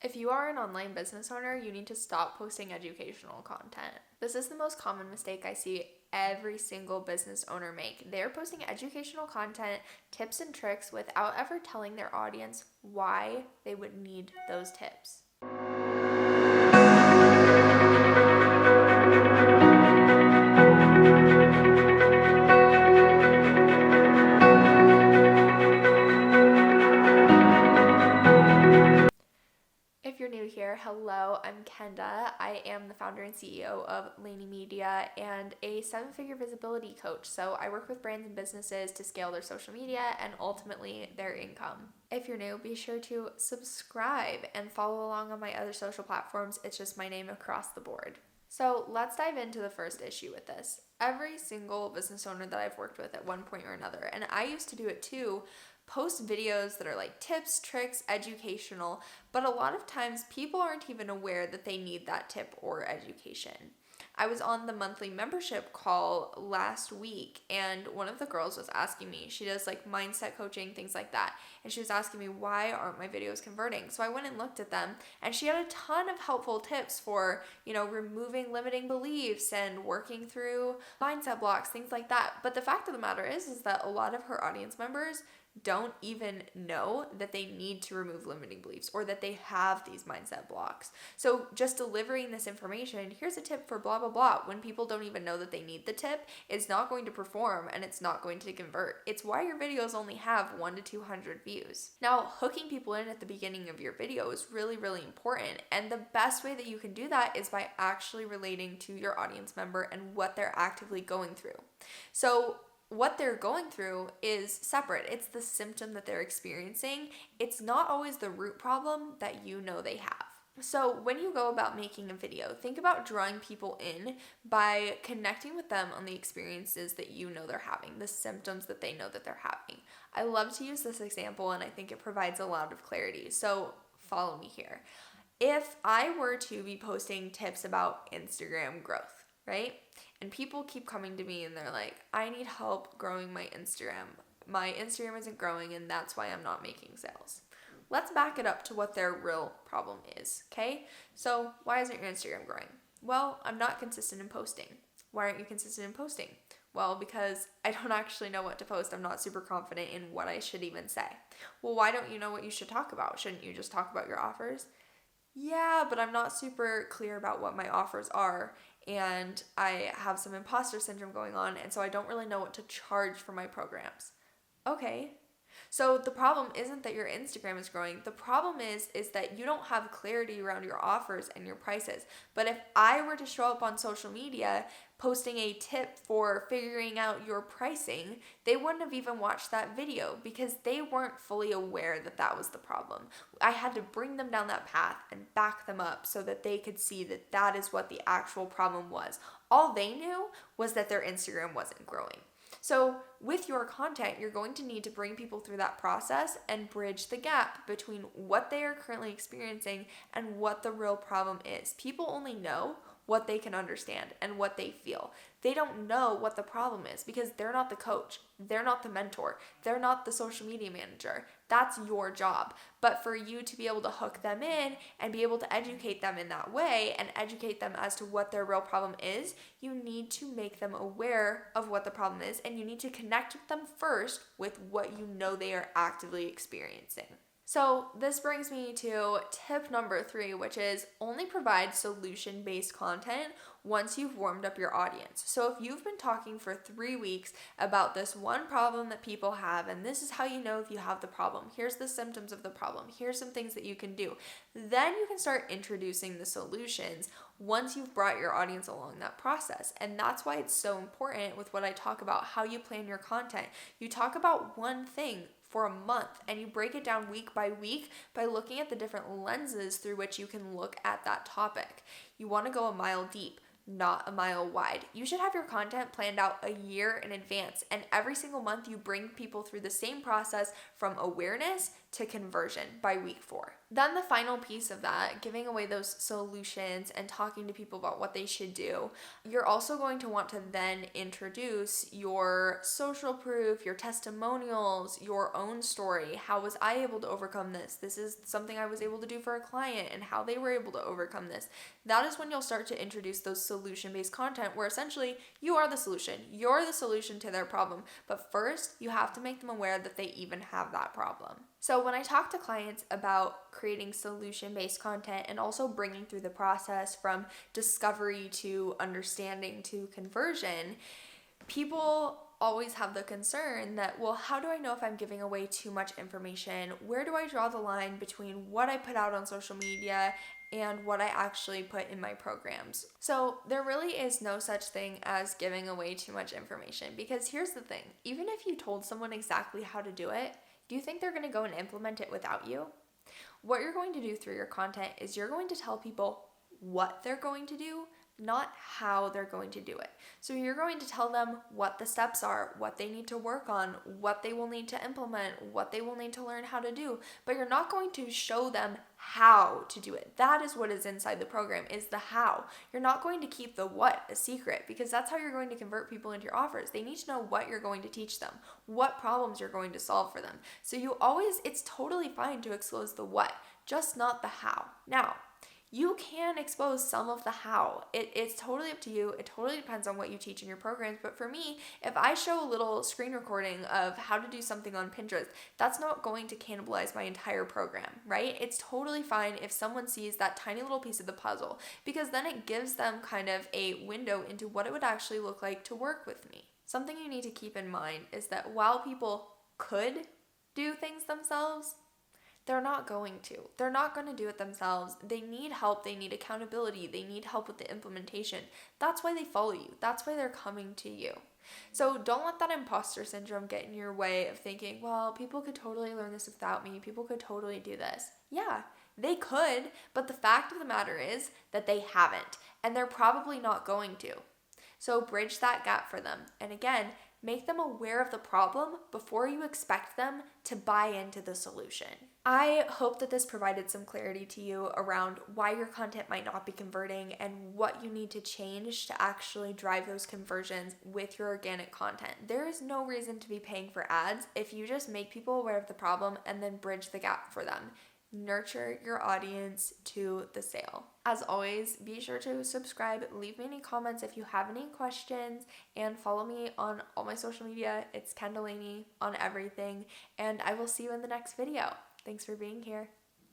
If you are an online business owner, you need to stop posting educational content. This is the most common mistake I see every single business owner make. They're posting educational content, tips and tricks without ever telling their audience why they would need those tips. If you're new here, hello, I'm Kenda. I am the founder and CEO of Laney Media and a 7-figure visibility coach. So I work with brands and businesses to scale their social media and ultimately their income. If you're new, be sure to subscribe and follow along on my other social platforms. It's just my name across the board. So let's dive into the first issue with this. Every single business owner that I've worked with at one point or another, and I used to do it too, post videos that are like tips, tricks, educational, but a lot of times people aren't even aware that they need that tip or education. I was on the monthly membership call last week and one of the girls was asking me, she does like mindset coaching, things like that. And she was asking me, why aren't my videos converting? So I went and looked at them and she had a ton of helpful tips for, removing limiting beliefs and working through mindset blocks, things like that. But the fact of the matter is that a lot of her audience members don't even know that they need to remove limiting beliefs or that they have these mindset blocks. So just delivering this information, here's a tip for blah, blah, blah, when people don't even know that they need the tip, it's not going to perform and it's not going to convert. It's why your videos only have 1 to 200 views. Now, hooking people in at the beginning of your video is really, really important. And the best way that you can do that is by actually relating to your audience member and what they're actively going through. So what they're going through is separate. It's the symptom that they're experiencing. It's not always the root problem that they have. So when you go about making a video, think about drawing people in by connecting with them on the experiences that they're having, the symptoms that they know that they're having. I love to use this example and I think it provides a lot of clarity. So follow me here. If I were to be posting tips about Instagram growth, right? And people keep coming to me and they're like, I need help growing my Instagram. My Instagram isn't growing and that's why I'm not making sales. Let's back it up to what their real problem is, okay? So why isn't your Instagram growing? Well, I'm not consistent in posting. Why aren't you consistent in posting? Well, because I don't actually know what to post. I'm not super confident in what I should even say. Well, why don't you know what you should talk about? Shouldn't you just talk about your offers? Yeah, but I'm not super clear about what my offers are. And I have some imposter syndrome going on, and so I don't really know what to charge for my programs. Okay. So the problem isn't that your Instagram is growing. The problem is that you don't have clarity around your offers and your prices. But if I were to show up on social media posting a tip for figuring out your pricing, they wouldn't have even watched that video because they weren't fully aware that that was the problem. I had to bring them down that path and back them up so that they could see that that is what the actual problem was. All they knew was that their Instagram wasn't growing. So with your content, you're going to need to bring people through that process and bridge the gap between what they are currently experiencing and what the real problem is. People only know what they can understand and what they feel. They don't know what the problem is because they're not the coach. They're not the mentor. They're not the social media manager. That's your job. But for you to be able to hook them in and be able to educate them in that way and educate them as to what their real problem is, you need to make them aware of what the problem is and you need to connect with them first with what they are actively experiencing. So this brings me to tip number 3, which is only provide solution-based content once you've warmed up your audience. So if you've been talking for 3 weeks about this one problem that people have, and this is how you know if you have the problem, here's the symptoms of the problem, here's some things that you can do, then you can start introducing the solutions once you've brought your audience along that process. And that's why it's so important with what I talk about, how you plan your content. You talk about one thing for a month and you break it down week by week by looking at the different lenses through which you can look at that topic. You want to go a mile deep, not a mile wide. You should have your content planned out a year in advance, and every single month you bring people through the same process from awareness to conversion by week 4. Then the final piece of that, giving away those solutions and talking to people about what they should do, you're also going to want to then introduce your social proof, your testimonials, your own story. How was I able to overcome this? This is something I was able to do for a client and how they were able to overcome this. That is when you'll start to introduce those solution-based content where essentially you are the solution. You're the solution to their problem. But first, you have to make them aware that they even have that problem. So when I talk to clients about creating solution-based content and also bringing through the process from discovery to understanding to conversion, people always have the concern that, well, how do I know if I'm giving away too much information? Where do I draw the line between what I put out on social media and what I actually put in my programs? So there really is no such thing as giving away too much information, because here's the thing, even if you told someone exactly how to do it, do you think they're going to go and implement it without you? What you're going to do through your content is you're going to tell people what they're going to do, not how they're going to do it. So you're going to tell them what the steps are, what they need to work on, what they will need to implement, what they will need to learn how to do, but you're not going to show them how to do it. That is what is inside the program, is the how. You're not going to keep the what a secret, because that's how you're going to convert people into your offers. They need to know what you're going to teach them, what problems you're going to solve for them. So it's totally fine to expose the what, just not the how. Now, you can expose some of the how. It's totally up to you. It totally depends on what you teach in your programs. But for me, if I show a little screen recording of how to do something on Pinterest, that's not going to cannibalize my entire program, right? It's totally fine if someone sees that tiny little piece of the puzzle, because then it gives them kind of a window into what it would actually look like to work with me. Something you need to keep in mind is that while people could do things themselves, they're not going to. They're not going to do it themselves. They need help. They need accountability. They need help with the implementation. That's why they follow you. That's why they're coming to you. So don't let that imposter syndrome get in your way of thinking, well, people could totally learn this without me. People could totally do this. Yeah, they could, but the fact of the matter is that they haven't, and they're probably not going to. So bridge that gap for them. And again, make them aware of the problem before you expect them to buy into the solution. I hope that this provided some clarity to you around why your content might not be converting and what you need to change to actually drive those conversions with your organic content. There is no reason to be paying for ads if you just make people aware of the problem and then bridge the gap for them. Nurture your audience to the sale. As always, be sure to subscribe, leave me any comments if you have any questions, and follow me on all my social media. It's Kendall Laney on everything, and I will see you in the next video. Thanks for being here.